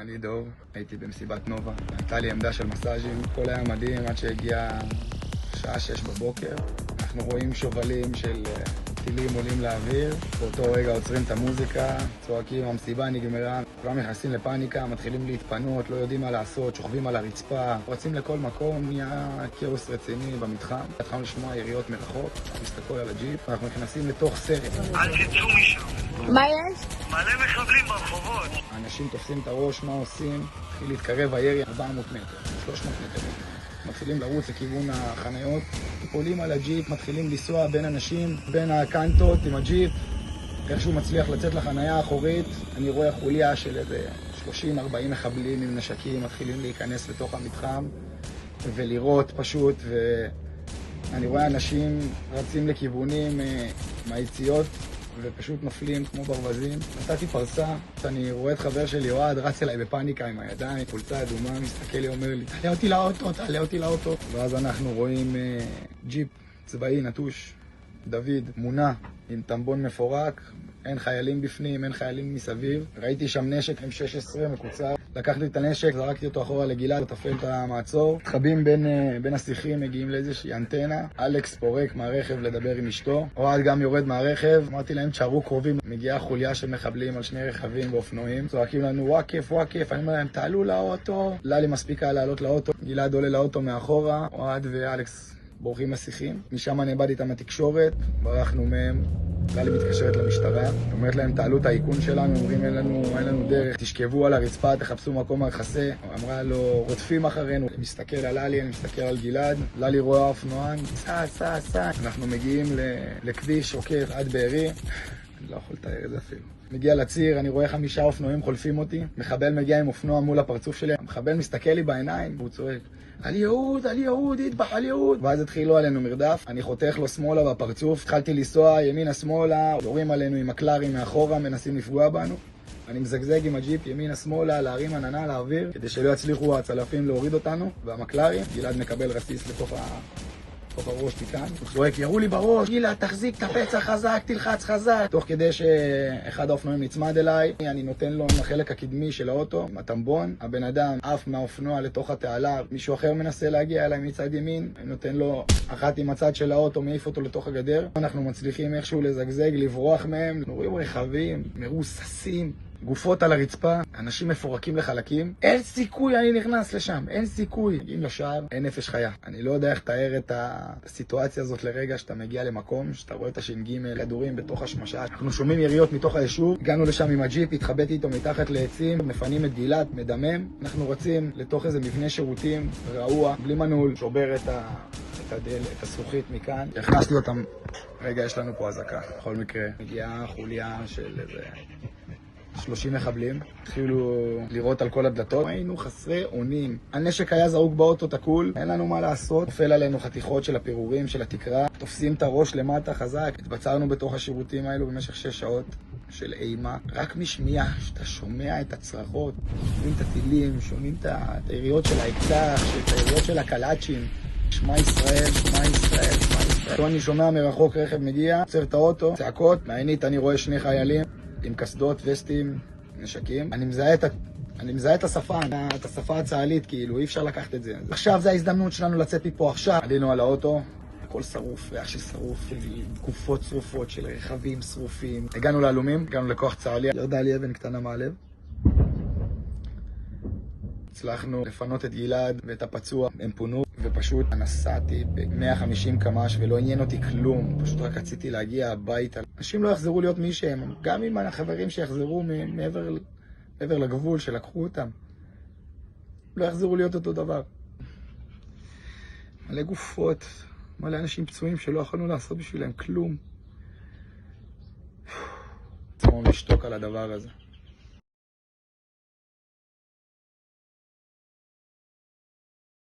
אני דוב, הייתי במסיבת נובה. הייתה לי עמדה של מסאז'ים, הכל היה מדהים עד שהגיע שעה 6 בבוקר. אנחנו רואים שובלים של טילים עולים לאוויר. באותו רגע עוצרים את המוזיקה, צועקים, המסיבה נגמרה. כולם נכנסים לפאניקה, מתחילים להתפנות, לא יודעים מה לעשות, שוכבים על הרצפה. רצים לכל מקום, נהיה כאוס רציני במתחם. התחלנו לשמוע יריות מרחוק, מסתכל על הג'יפ. אנחנו נכנסים לתוך סרט. אל תצאו משם. מה יש? מלא מחבלים ברחובות. האנשים תופסים את הראש, מה עושים? התחיל להתקרב הירי 400 מטר, 300 מטר. מתחילים לרוץ לכיוון החניות, עולים על הג'יפ, מתחילים לנסוע בין אנשים, בין הקנטות עם הג'יפ. איכשהו מצליח לצאת לחניה האחורית, אני רואה חוליה של איזה 30-40 מחבלים עם נשקים, מתחילים להיכנס לתוך המתחם ולראות פשוט, ואני רואה אנשים רצים לכיוונים מהיציאות ופשוט נופלים כמו ברווזים. נתתי פרסה, אני רואה את חבר שלי אוהד, רץ אליי בפאניקה עם הידיים, חולצה אדומה, מסתכל לי, אומר לי, תעלה אותי לאוטו, תעלה אותי לאוטו. ואז אנחנו רואים ג'יפ צבאי נטוש, דוד, מונע עם טמבון מפורק, אין חיילים בפנים, אין חיילים מסביב. ראיתי שם נשק עם 16 מקוצר. לקחתי את הנשק, זרקתי אותו אחורה לגלעד, תפעל את המעצור. מתחבאים בין השיחים, מגיעים לאיזושהי אנטנה. אלכס פורק מהרכב לדבר עם אשתו. אוהד גם יורד מהרכב. אמרתי להם, תשארו קרובים. מגיעה חוליה של מחבלים על שני רכבים ואופנועים. צועקים לנו, וואקף, וואקף. אני אומר להם, תעלו לאוטו. ללי מספיקה לעלות לאוטו. גלעד עולה לאוטו מאחורה. אוהד ואלכס בורחים לשיחים. משם אני איבדתי איתם התקשורת. ברחנו מהם. ללי מתקשרת למשטרה, אומרת להם, תעלו את האיכון שלנו, אומרים, אין לנו דרך, תשכבו על הרצפה, תחפשו מקום מחסה. אמרה לו, רודפים אחרינו. אני מסתכל על ללי, אני מסתכל על גלעד, ללי רואה אופנוען, סע. אנחנו מגיעים לכביש עוקף עד בארי, אני לא יכול לתאר את זה אפילו. מגיע לציר, אני רואה 5 אופנועים חולפים אותי, מחבל מגיע עם אופנוע מול הפרצוף שלי, המחבל מסתכל לי בעיניים, והוא צועק, על יהוד, ידבח על יהוד. ואז התחילו עלינו מרדף, אני חותך לו שמאלה בפרצוף, התחלתי לנסוע ימינה שמאלה, יורים עלינו עם הקלרים מאחורה, מנסים לפגוע בנו. אני מזגזג עם הג'יפ ימינה שמאלה, להרים עננה לאוויר, כדי שלא יצליחו הצלפים להוריד אותנו, והמקלרים, גלעד מקבל רסיס לתוך הראש תיקן. הוא צועק, ירו לי בראש, גלעד, תחזיק את הפצע חזק, תלחץ חזק. תוך כדי שאחד האופנועים נצמד אליי, אני נותן לו לחלק הקדמי של האוטו, הטמבון. הבן אדם עף מהאופנוע לתוך התעלה, מישהו אחר מנסה להגיע אליי מצד ימין, אני נותן לו אחת עם הצד של האוטו, מעיף אותו לתוך הגדר. אנחנו מצליחים איכשהו לזגזג, לברוח מהם. רואים רכבים, מרוססים. גופות על הרצפה, אנשים מפורקים לחלקים. אין סיכוי אני נכנס לשם, אין סיכוי. מגיעים לשער, אין נפש חיה. אני לא יודע איך תאר את הסיטואציה הזאת לרגע שאתה מגיע למקום, שאתה רואה את הש"ג כדורים בתוך השמשה. אנחנו שומעים יריות מתוך היישוב, הגענו לשם עם הג'יפ, התחבאתי איתו מתחת לעצים, מפנים את גלעד, מדמם. אנחנו רצים לתוך איזה מבנה שירותים, רעוע, בלי מנעול, שובר את הזכוכית מכאן. הכנסתי אותם, רגע, יש לנו פה אזעקה. בכל מקרה, מגיעה חוליה של איזה 30 מחבלים, התחילו לראות על כל הדלתות. היינו חסרי אונים. הנשק היה זרוק באוטו תקול, אין לנו מה לעשות. נופל עלינו חתיכות של הפירורים של התקרה, תופסים את הראש למטה חזק. התבצרנו בתוך השירותים האלו במשך 6 שעות של אימה. רק משמיעה, שאתה שומע את הצרחות, שומעים את הטילים, שומעים את היריות של האקדח, את היריות של הקלאצ'ים. שמע ישראל, שמע ישראל, שמע ישראל. אני שומע מרחוק רכב מגיע, עוצר את האוטו, צעקות, מעינית אני רואה 2 חיילים עם קסדות, וסטים, נשקים. אני מזהה את השפה הצה"לית, כאילו, אי אפשר לקחת את זה. עכשיו זה ההזדמנות שלנו לצאת מפה עכשיו. עלינו על האוטו, הכל שרוף, ריח של שרוף, גופות שרופות של רכבים שרופים. הגענו להלומים, הגענו לכוח צה"לי, ירדה לי אבן קטנה מהלב. הצלחנו לפנות את גלעד ואת הפצוע, הם פונו, ופשוט נסעתי ב-150 קמ"ש ולא עניין אותי כלום, פשוט רק רציתי להגיע הביתה. אנשים לא יחזרו להיות מי שהם, גם עם החברים שיחזרו מעבר לגבול שלקחו אותם, לא יחזרו להיות אותו דבר. מלא גופות, מלא אנשים פצועים שלא יכולנו לעשות בשבילם כלום. צריך לשתוק על הדבר הזה.